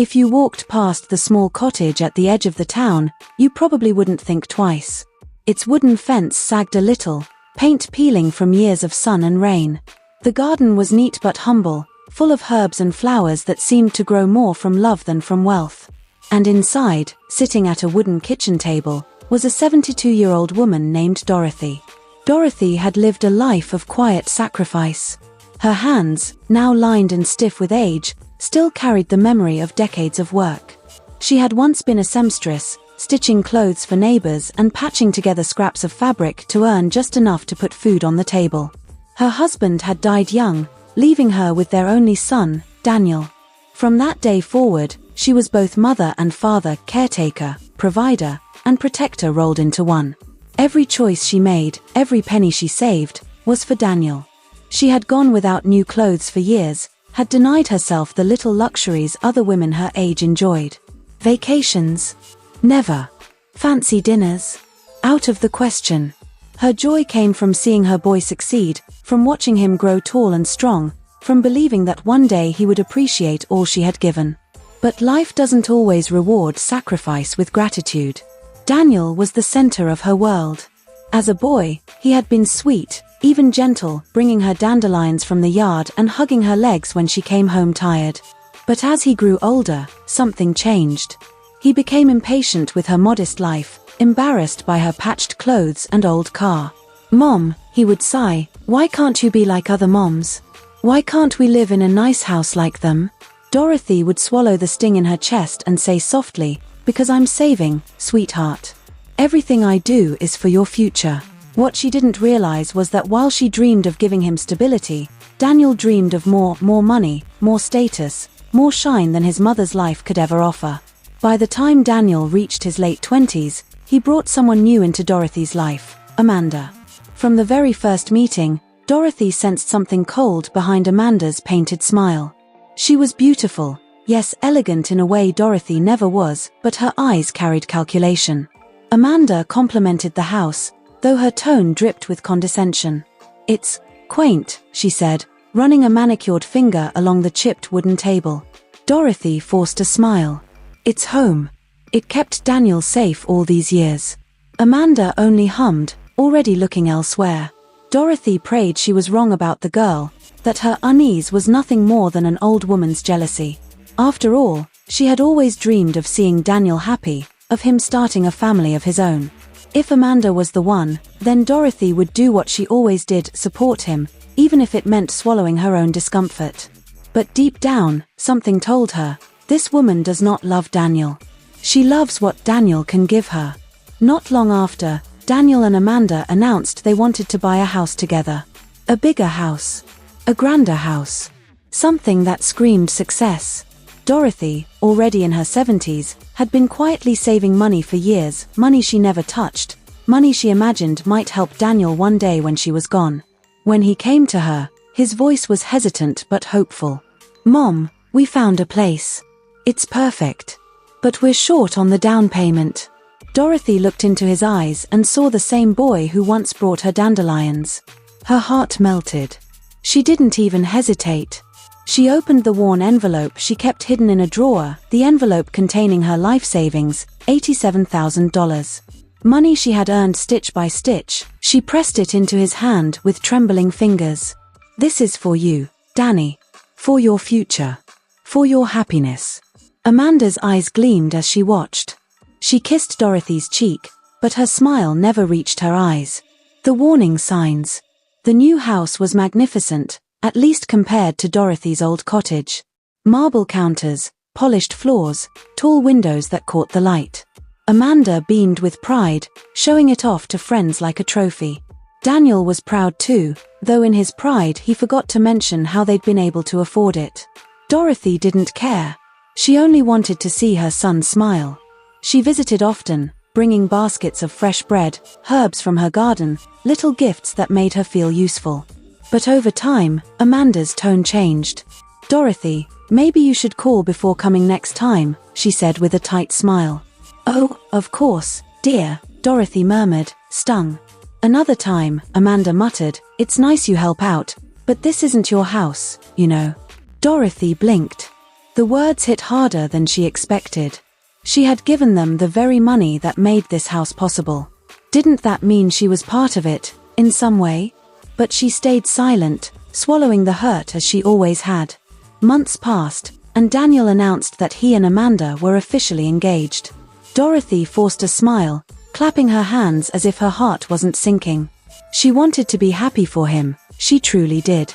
If you walked past the small cottage at the edge of the town, you probably wouldn't think twice. Its wooden fence sagged a little, paint peeling from years of sun and rain. The garden was neat but humble, full of herbs and flowers that seemed to grow more from love than from wealth. And inside, sitting at a wooden kitchen table, was a 72-year-old woman named Dorothy. Dorothy had lived a life of quiet sacrifice. Her hands, now lined and stiff with age, still carried the memory of decades of work. She had once been a seamstress, stitching clothes for neighbors and patching together scraps of fabric to earn just enough to put food on the table. Her husband had died young, leaving her with their only son, Daniel. From that day forward, she was both mother and father, caretaker, provider, and protector rolled into one. Every choice she made, every penny she saved, was for Daniel. She had gone without new clothes for years, had denied herself the little luxuries other women her age enjoyed. Vacations? Never. Fancy dinners? Out of the question. Her joy came from seeing her boy succeed, from watching him grow tall and strong, from believing that one day he would appreciate all she had given. But life doesn't always reward sacrifice with gratitude. Daniel was the center of her world. As a boy, he had been sweet, even gentle, bringing her dandelions from the yard and hugging her legs when she came home tired. But as he grew older, something changed. He became impatient with her modest life, embarrassed by her patched clothes and old car. "Mom," he would sigh, "why can't you be like other moms? Why can't we live in a nice house like them?" Dorothy would swallow the sting in her chest and say softly, "Because I'm saving, sweetheart. Everything I do is for your future." What she didn't realize was that while she dreamed of giving him stability, Daniel dreamed of more money, more status, more shine than his mother's life could ever offer. By the time Daniel reached his late 20s, he brought someone new into Dorothy's life, Amanda. From the very first meeting, Dorothy sensed something cold behind Amanda's painted smile. She was beautiful, yes, elegant in a way Dorothy never was, but her eyes carried calculation. Amanda complimented the house, though her tone dripped with condescension. "It's quaint," she said, running a manicured finger along the chipped wooden table. Dorothy forced a smile. "It's home. It kept Daniel safe all these years." Amanda only hummed, already looking elsewhere. Dorothy prayed she was wrong about the girl, that her unease was nothing more than an old woman's jealousy. After all, she had always dreamed of seeing Daniel happy, of him starting a family of his own. If Amanda was the one, then Dorothy would do what she always did, support him, even if it meant swallowing her own discomfort. But deep down, something told her, this woman does not love Daniel. She loves what Daniel can give her. Not long after, Daniel and Amanda announced they wanted to buy a house together. A bigger house. A grander house. Something that screamed success. Dorothy, already in her 70s, had been quietly saving money for years, money she never touched, money she imagined might help Daniel one day when she was gone. When he came to her, his voice was hesitant but hopeful. "Mom, we found a place. It's perfect. But we're short on the down payment." Dorothy looked into his eyes and saw the same boy who once brought her dandelions. Her heart melted. She didn't even hesitate. She opened the worn envelope she kept hidden in a drawer, the envelope containing her life savings, $87,000. Money she had earned stitch by stitch. She pressed it into his hand with trembling fingers. "This is for you, Danny. For your future. For your happiness." Amanda's eyes gleamed as she watched. She kissed Dorothy's cheek, but her smile never reached her eyes. The warning signs. The new house was magnificent, at least compared to Dorothy's old cottage. Marble counters, polished floors, tall windows that caught the light. Amanda beamed with pride, showing it off to friends like a trophy. Daniel was proud too, though in his pride he forgot to mention how they'd been able to afford it. Dorothy didn't care. She only wanted to see her son smile. She visited often, bringing baskets of fresh bread, herbs from her garden, little gifts that made her feel useful. But over time, Amanda's tone changed. "Dorothy, maybe you should call before coming next time," she said with a tight smile. "Oh, of course, dear," Dorothy murmured, stung. "Another time," Amanda muttered, "it's nice you help out, but this isn't your house, you know." Dorothy blinked. The words hit harder than she expected. She had given them the very money that made this house possible. Didn't that mean she was part of it, in some way? But she stayed silent, swallowing the hurt as she always had. Months passed, and Daniel announced that he and Amanda were officially engaged. Dorothy forced a smile, clapping her hands as if her heart wasn't sinking. She wanted to be happy for him, she truly did.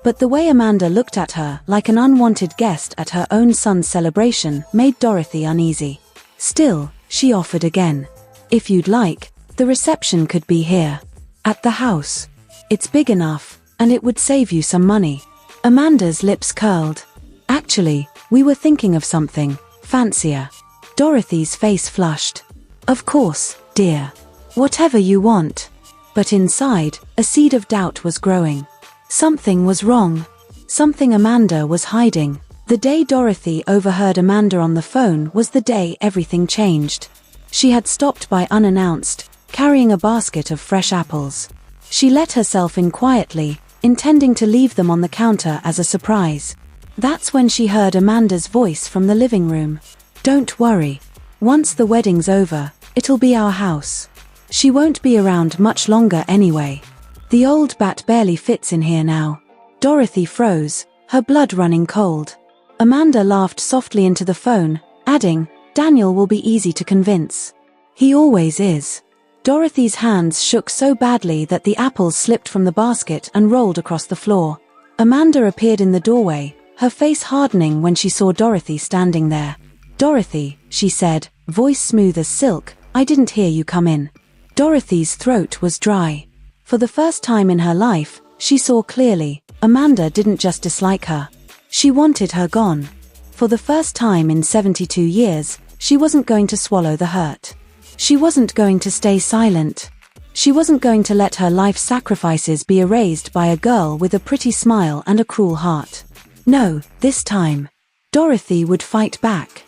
But the way Amanda looked at her like an unwanted guest at her own son's celebration made Dorothy uneasy. Still, she offered again. If you'd like, the reception could be here. At the house. It's big enough, and it would save you some money. Amanda's lips curled. Actually, we were thinking of something fancier. Dorothy's face flushed. Of course, dear. Whatever you want. But inside, a seed of doubt was growing. Something was wrong. Something Amanda was hiding. The day Dorothy overheard Amanda on the phone was the day everything changed. She had stopped by unannounced, carrying a basket of fresh apples. She let herself in quietly, intending to leave them on the counter as a surprise. That's when she heard Amanda's voice from the living room. Don't worry. Once the wedding's over, it'll be our house. She won't be around much longer anyway. The old bat barely fits in here now. Dorothy froze, her blood running cold. Amanda laughed softly into the phone, adding, Daniel will be easy to convince. He always is. Dorothy's hands shook so badly that the apples slipped from the basket and rolled across the floor. Amanda appeared in the doorway, her face hardening when she saw Dorothy standing there. Dorothy, she said, voice smooth as silk, I didn't hear you come in. Dorothy's throat was dry. For the first time in her life, she saw clearly, Amanda didn't just dislike her. She wanted her gone. For the first time in 72 years, she wasn't going to swallow the hurt. She wasn't going to stay silent. She wasn't going to let her life's sacrifices be erased by a girl with a pretty smile and a cruel heart. No, this time. Dorothy would fight back.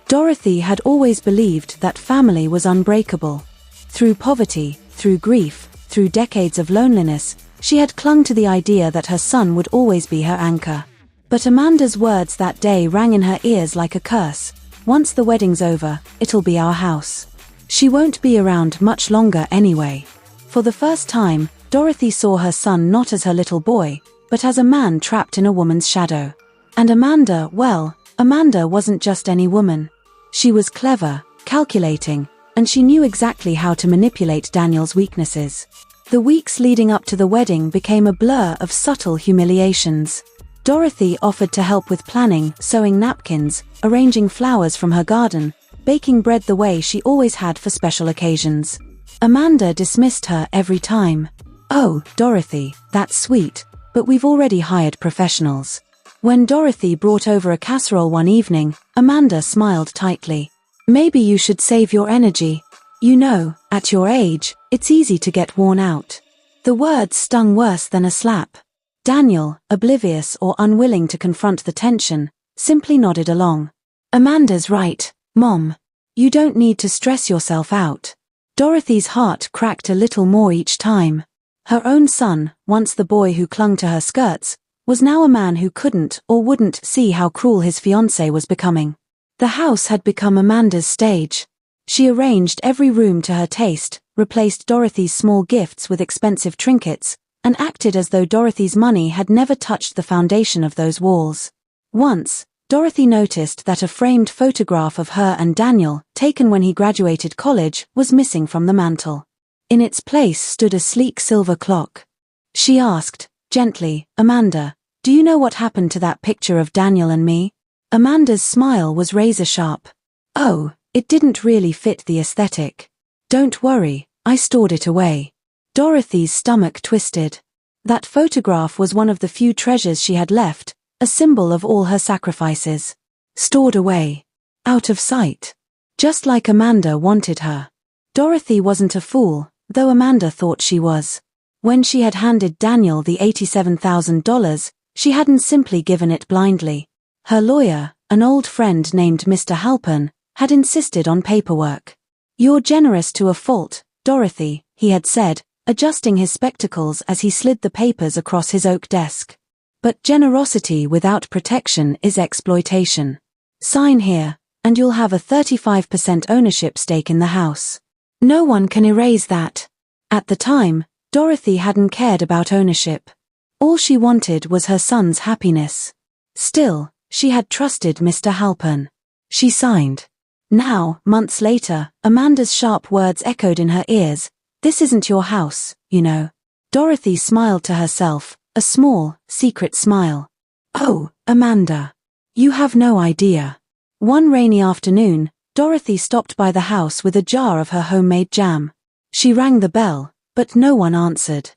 Dorothy had always believed that family was unbreakable. Through poverty, through grief, through decades of loneliness, she had clung to the idea that her son would always be her anchor. But Amanda's words that day rang in her ears like a curse. Once the wedding's over, it'll be our house. She won't be around much longer anyway. For the first time, Dorothy saw her son not as her little boy, but as a man trapped in a woman's shadow. And Amanda, well, Amanda wasn't just any woman. She was clever, calculating, and she knew exactly how to manipulate Daniel's weaknesses. The weeks leading up to the wedding became a blur of subtle humiliations. Dorothy offered to help with planning, sewing napkins, arranging flowers from her garden, baking bread the way she always had for special occasions. Amanda dismissed her every time. Oh, Dorothy, that's sweet, but we've already hired professionals. When Dorothy brought over a casserole one evening, Amanda smiled tightly. Maybe you should save your energy. You know, at your age, it's easy to get worn out. The words stung worse than a slap. Daniel, oblivious or unwilling to confront the tension, simply nodded along. Amanda's right, Mom. You don't need to stress yourself out. Dorothy's heart cracked a little more each time. Her own son, once the boy who clung to her skirts, was now a man who couldn't or wouldn't see how cruel his fiancé was becoming. The house had become Amanda's stage. She arranged every room to her taste, replaced Dorothy's small gifts with expensive trinkets, and acted as though Dorothy's money had never touched the foundation of those walls. Once, Dorothy noticed that a framed photograph of her and Daniel, taken when he graduated college, was missing from the mantel. In its place stood a sleek silver clock. She asked, gently, Amanda, do you know what happened to that picture of Daniel and me? Amanda's smile was razor-sharp. Oh, it didn't really fit the aesthetic. Don't worry, I stored it away. Dorothy's stomach twisted. That photograph was one of the few treasures she had left, a symbol of all her sacrifices. Stored away. Out of sight. Just like Amanda wanted her. Dorothy wasn't a fool, though Amanda thought she was. When she had handed Daniel the $87,000, she hadn't simply given it blindly. Her lawyer, an old friend named Mr. Halpern, had insisted on paperwork. You're generous to a fault, Dorothy, he had said, adjusting his spectacles as he slid the papers across his oak desk. But generosity without protection is exploitation. Sign here, and you'll have a 35% ownership stake in the house. No one can erase that. At the time, Dorothy hadn't cared about ownership. All she wanted was her son's happiness. Still, she had trusted Mr. Halpern. She signed. Now, months later, Amanda's sharp words echoed in her ears. This isn't your house, you know. Dorothy smiled to herself, a small, secret smile. Oh, Amanda. You have no idea. One rainy afternoon, Dorothy stopped by the house with a jar of her homemade jam. She rang the bell, but no one answered.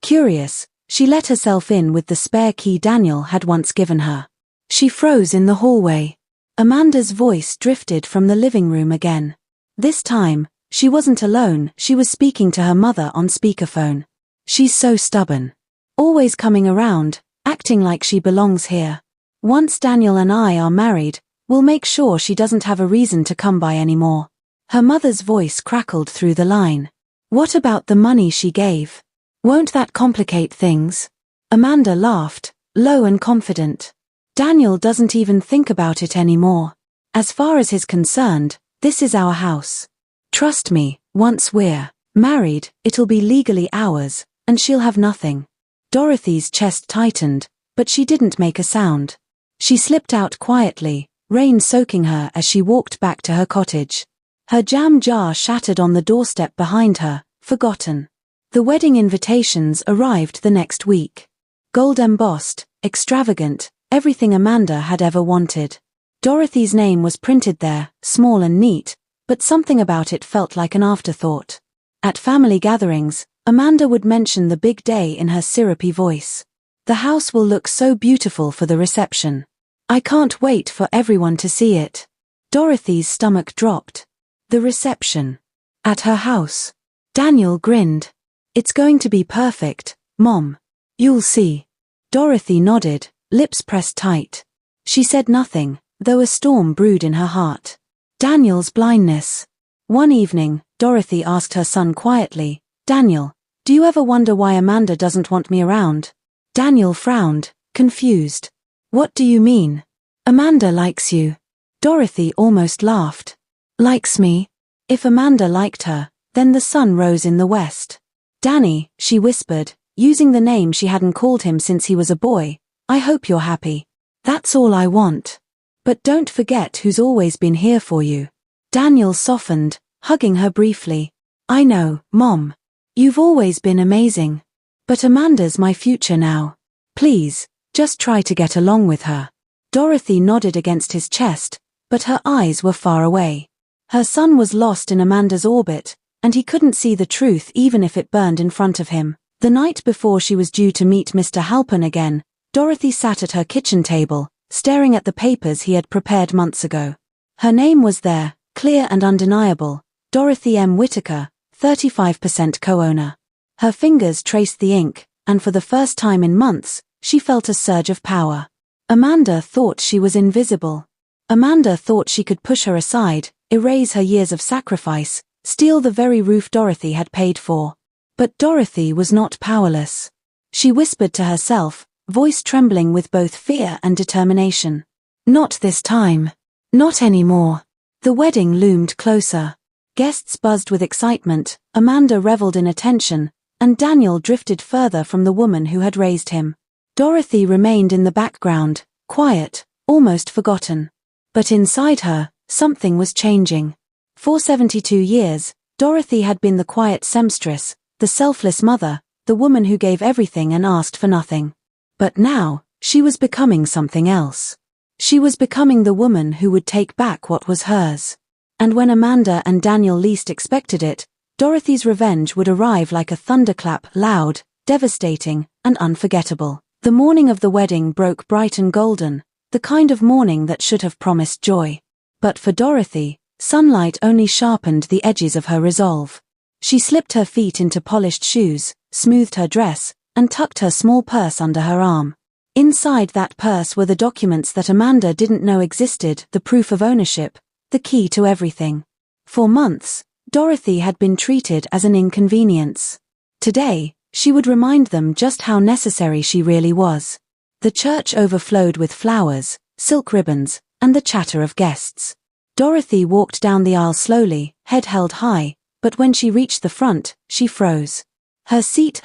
Curious, she let herself in with the spare key Daniel had once given her. She froze in the hallway. Amanda's voice drifted from the living room again. This time, she wasn't alone, she was speaking to her mother on speakerphone. She's so stubborn. Always coming around, acting like she belongs here. Once Daniel and I are married, we'll make sure she doesn't have a reason to come by anymore. Her mother's voice crackled through the line. What about the money she gave? Won't that complicate things? Amanda laughed, low and confident. Daniel doesn't even think about it anymore. As far as he's concerned, this is our house. Trust me, once we're married, it'll be legally ours, and she'll have nothing. Dorothy's chest tightened, but she didn't make a sound. She slipped out quietly, rain soaking her as she walked back to her cottage. Her jam jar shattered on the doorstep behind her, forgotten. The wedding invitations arrived the next week. Gold embossed, extravagant, everything Amanda had ever wanted. Dorothy's name was printed there, small and neat, but something about it felt like an afterthought. At family gatherings, Amanda would mention the big day in her syrupy voice. The house will look so beautiful for the reception. I can't wait for everyone to see it. Dorothy's stomach dropped. The reception. At her house. Daniel grinned. It's going to be perfect, Mom. You'll see. Dorothy nodded, lips pressed tight. She said nothing, though a storm brewed in her heart. Daniel's blindness. One evening, Dorothy asked her son quietly, Daniel, do you ever wonder why Amanda doesn't want me around? Daniel frowned, confused. What do you mean? Amanda likes you. Dorothy almost laughed. Likes me? If Amanda liked her, then the sun rose in the west. Danny, she whispered, using the name she hadn't called him since he was a boy, I hope you're happy. That's all I want. But don't forget who's always been here for you. Daniel softened, hugging her briefly. I know, Mom. You've always been amazing. But Amanda's my future now. Please, just try to get along with her. Dorothy nodded against his chest, but her eyes were far away. Her son was lost in Amanda's orbit, and he couldn't see the truth even if it burned in front of him. The night before she was due to meet Mr. Halpern again, Dorothy sat at her kitchen table, staring at the papers he had prepared months ago. Her name was there, clear and undeniable, Dorothy M. Whittaker, 35% co-owner. Her fingers traced the ink, and for the first time in months, she felt a surge of power. Amanda thought she was invisible. Amanda thought she could push her aside, erase her years of sacrifice, steal the very roof Dorothy had paid for. But Dorothy was not powerless. She whispered to herself, voice trembling with both fear and determination. Not this time. Not anymore. The wedding loomed closer. Guests buzzed with excitement, Amanda reveled in attention, and Daniel drifted further from the woman who had raised him. Dorothy remained in the background, quiet, almost forgotten. But inside her, something was changing. For 72 years, Dorothy had been the quiet seamstress, the selfless mother, the woman who gave everything and asked for nothing. But now, she was becoming something else. She was becoming the woman who would take back what was hers. And when Amanda and Daniel least expected it, Dorothy's revenge would arrive like a thunderclap, loud, devastating, and unforgettable. The morning of the wedding broke bright and golden, the kind of morning that should have promised joy. But for Dorothy, sunlight only sharpened the edges of her resolve. She slipped her feet into polished shoes, smoothed her dress, and tucked her small purse under her arm. Inside that purse were the documents that Amanda didn't know existed, the proof of ownership, the key to everything. For months, Dorothy had been treated as an inconvenience. Today, she would remind them just how necessary she really was. The church overflowed with flowers, silk ribbons, and the chatter of guests. Dorothy walked down the aisle slowly, head held high, but when she reached the front, she froze. Her seat,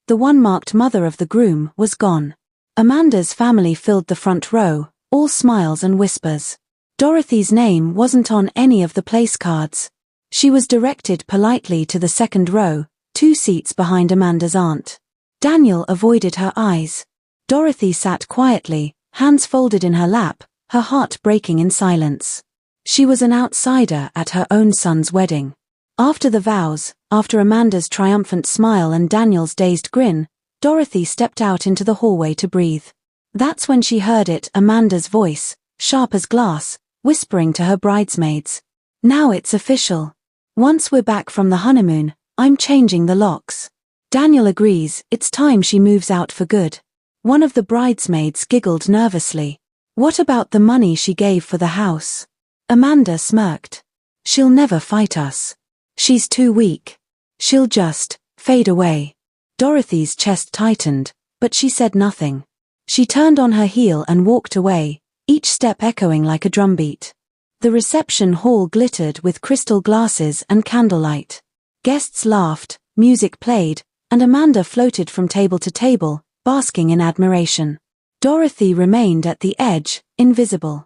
the one marked mother of the groom, was gone. Amanda's family filled the front row, all smiles and whispers. Dorothy's name wasn't on any of the place cards. She was directed politely to the second row, 2 seats behind Amanda's aunt. Daniel avoided her eyes. Dorothy sat quietly, hands folded in her lap, her heart breaking in silence. She was an outsider at her own son's wedding. After the vows, after Amanda's triumphant smile and Daniel's dazed grin, Dorothy stepped out into the hallway to breathe. That's when she heard it, Amanda's voice, sharp as glass, whispering to her bridesmaids. Now it's official. Once we're back from the honeymoon, I'm changing the locks. Daniel agrees, it's time she moves out for good. One of the bridesmaids giggled nervously. What about the money she gave for the house? Amanda smirked. She'll never fight us. She's too weak. She'll just fade away. Dorothy's chest tightened, but she said nothing. She turned on her heel and walked away, each step echoing like a drumbeat. The reception hall glittered with crystal glasses and candlelight. Guests laughed, music played, and Amanda floated from table to table, basking in admiration. Dorothy remained at the edge, invisible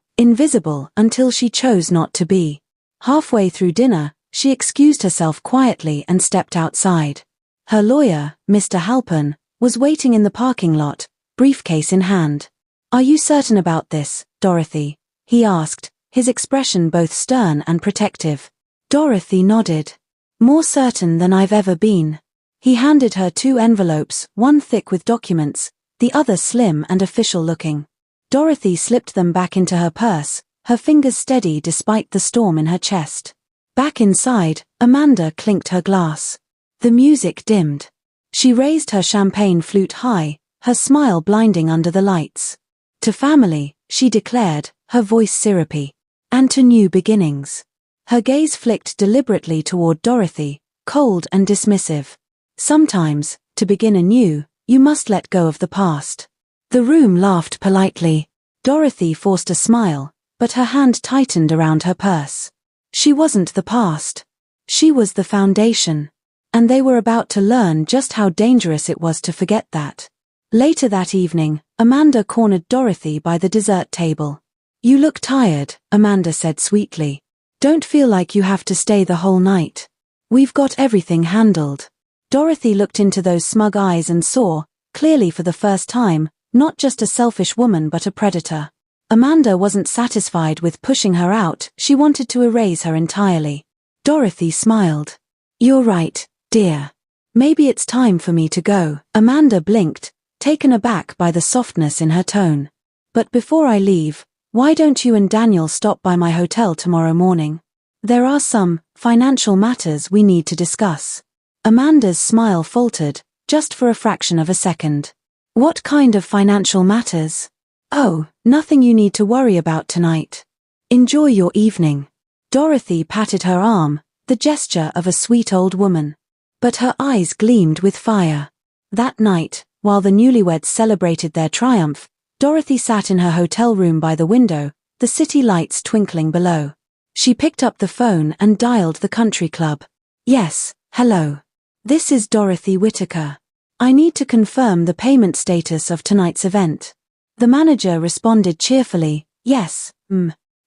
until she chose not to be. Halfway through dinner, she excused herself quietly and stepped outside. Her lawyer, Mr. Halpern, was waiting in the parking lot, briefcase in hand. Are you certain about this, Dorothy? He asked, his expression both stern and protective. Dorothy nodded. More certain than I've ever been. He handed her 2 envelopes, one thick with documents, the other slim and official-looking. Dorothy slipped them back into her purse, her fingers steady despite the storm in her chest. Back inside, Amanda clinked her glass. The music dimmed. She raised her champagne flute high, her smile blinding under the lights. To family, she declared, her voice syrupy. And to new beginnings. Her gaze flicked deliberately toward Dorothy, cold and dismissive. Sometimes, to begin anew, you must let go of the past. The room laughed politely. Dorothy forced a smile, but her hand tightened around her purse. She wasn't the past. She was the foundation. And they were about to learn just how dangerous it was to forget that. Later that evening, Amanda cornered Dorothy by the dessert table. You look tired, Amanda said sweetly. Don't feel like you have to stay the whole night. We've got everything handled. Dorothy looked into those smug eyes and saw, clearly for the first time, not just a selfish woman but a predator. Amanda wasn't satisfied with pushing her out, she wanted to erase her entirely. Dorothy smiled. You're right, dear. Maybe it's time for me to go. Amanda blinked, taken aback by the softness in her tone. But before I leave, why don't you and Daniel stop by my hotel tomorrow morning? There are some financial matters we need to discuss. Amanda's smile faltered, just for a fraction of a second. What kind of financial matters? Oh, nothing you need to worry about tonight. Enjoy your evening. Dorothy patted her arm, the gesture of a sweet old woman. But her eyes gleamed with fire. That night, while the newlyweds celebrated their triumph, Dorothy sat in her hotel room by the window, the city lights twinkling below. She picked up the phone and dialed the country club. Yes, hello. This is Dorothy Whittaker. I need to confirm the payment status of tonight's event. The manager responded cheerfully, yes,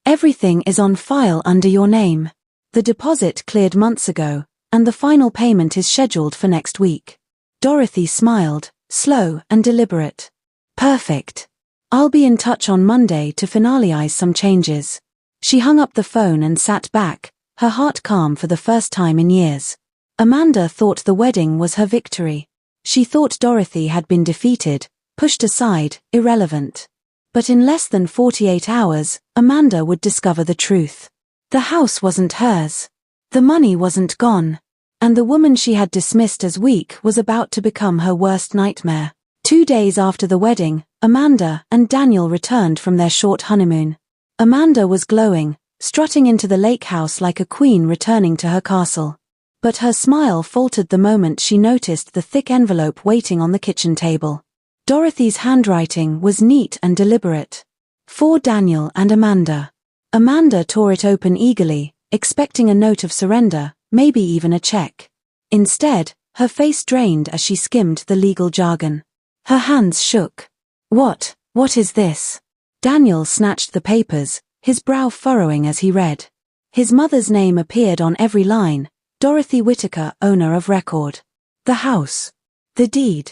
everything is on file under your name. The deposit cleared months ago, and the final payment is scheduled for next week. Dorothy smiled, slow and deliberate. Perfect. I'll be in touch on Monday to finalize some changes. She hung up the phone and sat back, her heart calm for the first time in years. Amanda thought the wedding was her victory. She thought Dorothy had been defeated, pushed aside, irrelevant. But in less than 48 hours, Amanda would discover the truth. The house wasn't hers. The money wasn't gone. And the woman she had dismissed as weak was about to become her worst nightmare. 2 days after the wedding, Amanda and Daniel returned from their short honeymoon. Amanda was glowing, strutting into the lake house like a queen returning to her castle. But her smile faltered the moment she noticed the thick envelope waiting on the kitchen table. Dorothy's handwriting was neat and deliberate. For Daniel and Amanda. Amanda tore it open eagerly, expecting a note of surrender, maybe even a check. Instead, her face drained as she skimmed the legal jargon. Her hands shook. What is this? Daniel snatched the papers, his brow furrowing as he read. His mother's name appeared on every line, Dorothy Whittaker, owner of record. The house. The deed.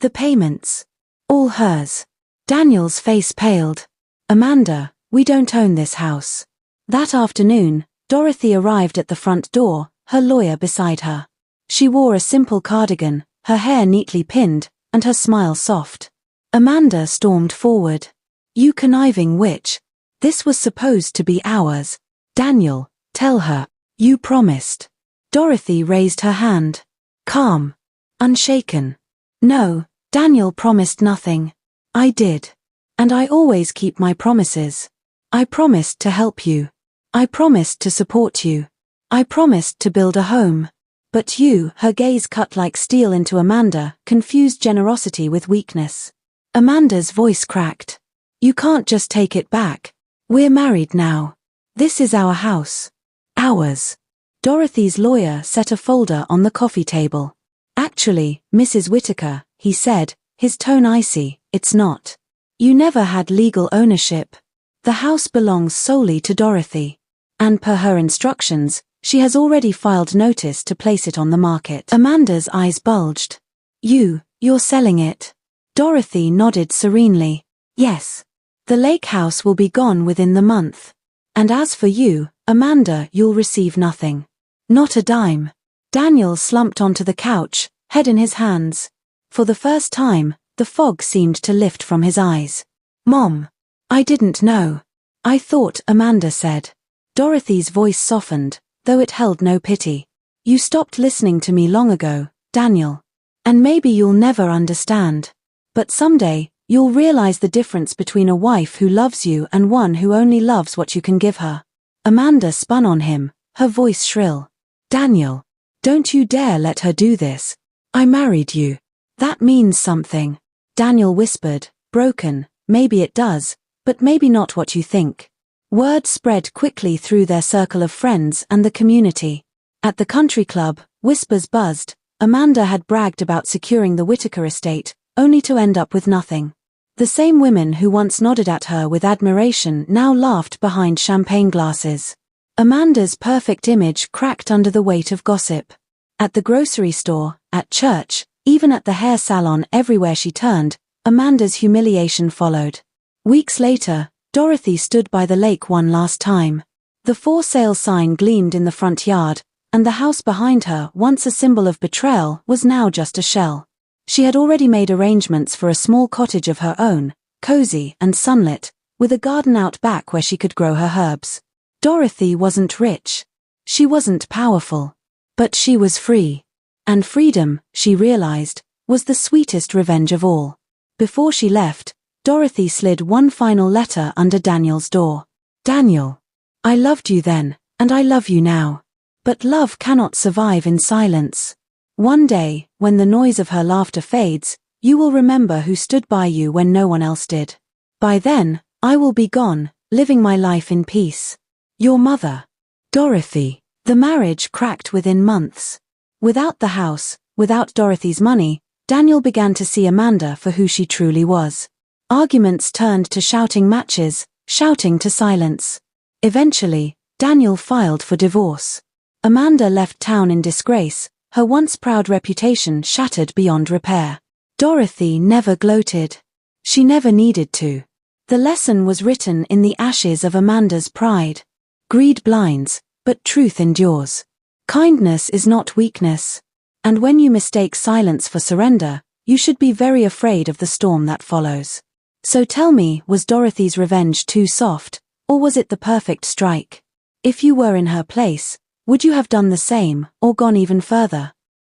The payments. All hers. Daniel's face paled. Amanda, we don't own this house. That afternoon, Dorothy arrived at the front door, her lawyer beside her. She wore a simple cardigan, her hair neatly pinned, and her smile soft. Amanda stormed forward. You conniving witch. This was supposed to be ours. Daniel, tell her. You promised. Dorothy raised her hand. Calm. Unshaken. No, Daniel promised nothing. I did. And I always keep my promises. I promised to help you. I promised to support you. I promised to build a home. But you, her gaze cut like steel into Amanda, confused generosity with weakness. Amanda's voice cracked. You can't just take it back. We're married now. This is our house. Ours. Dorothy's lawyer set a folder on the coffee table. Actually, Mrs. Whittaker, he said, his tone icy, it's not. You never had legal ownership. The house belongs solely to Dorothy. And per her instructions, she has already filed notice to place it on the market. Amanda's eyes bulged. You're selling it. Dorothy nodded serenely. Yes. The lake house will be gone within the month. And as for you, Amanda, you'll receive nothing. Not a dime. Daniel slumped onto the couch, head in his hands. For the first time, the fog seemed to lift from his eyes. Mom. I didn't know. I thought, Amanda said. Dorothy's voice softened, though it held no pity. You stopped listening to me long ago, Daniel. And maybe you'll never understand. But someday, you'll realize the difference between a wife who loves you and one who only loves what you can give her. Amanda spun on him, her voice shrill. Daniel. Don't you dare let her do this. I married you. That means something. Daniel whispered, broken, maybe it does, but maybe not what you think. Word spread quickly through their circle of friends and the community. At the country club, whispers buzzed. Amanda had bragged about securing the Whittaker estate, only to end up with nothing. The same women who once nodded at her with admiration now laughed behind champagne glasses. Amanda's perfect image cracked under the weight of gossip. At the grocery store, at church, even at the hair salon, everywhere she turned, Amanda's humiliation followed. Weeks later, Dorothy stood by the lake one last time. The for sale sign gleamed in the front yard, and the house behind her, once a symbol of betrayal, was now just a shell. She had already made arrangements for a small cottage of her own, cozy and sunlit, with a garden out back where she could grow her herbs. Dorothy wasn't rich. She wasn't powerful. But she was free. And freedom, she realized, was the sweetest revenge of all. Before she left, Dorothy slid one final letter under Daniel's door. Daniel. I loved you then, and I love you now. But love cannot survive in silence. One day, when the noise of her laughter fades, you will remember who stood by you when no one else did. By then, I will be gone, living my life in peace. Your mother. Dorothy. The marriage cracked within months. Without the house, without Dorothy's money, Daniel began to see Amanda for who she truly was. Arguments turned to shouting matches, shouting to silence. Eventually, Daniel filed for divorce. Amanda left town in disgrace, her once proud reputation shattered beyond repair. Dorothy never gloated. She never needed to. The lesson was written in the ashes of Amanda's pride. Greed blinds, but truth endures. Kindness is not weakness. And when you mistake silence for surrender, you should be very afraid of the storm that follows. So tell me, was Dorothy's revenge too soft, or was it the perfect strike? If you were in her place, would you have done the same, or gone even further?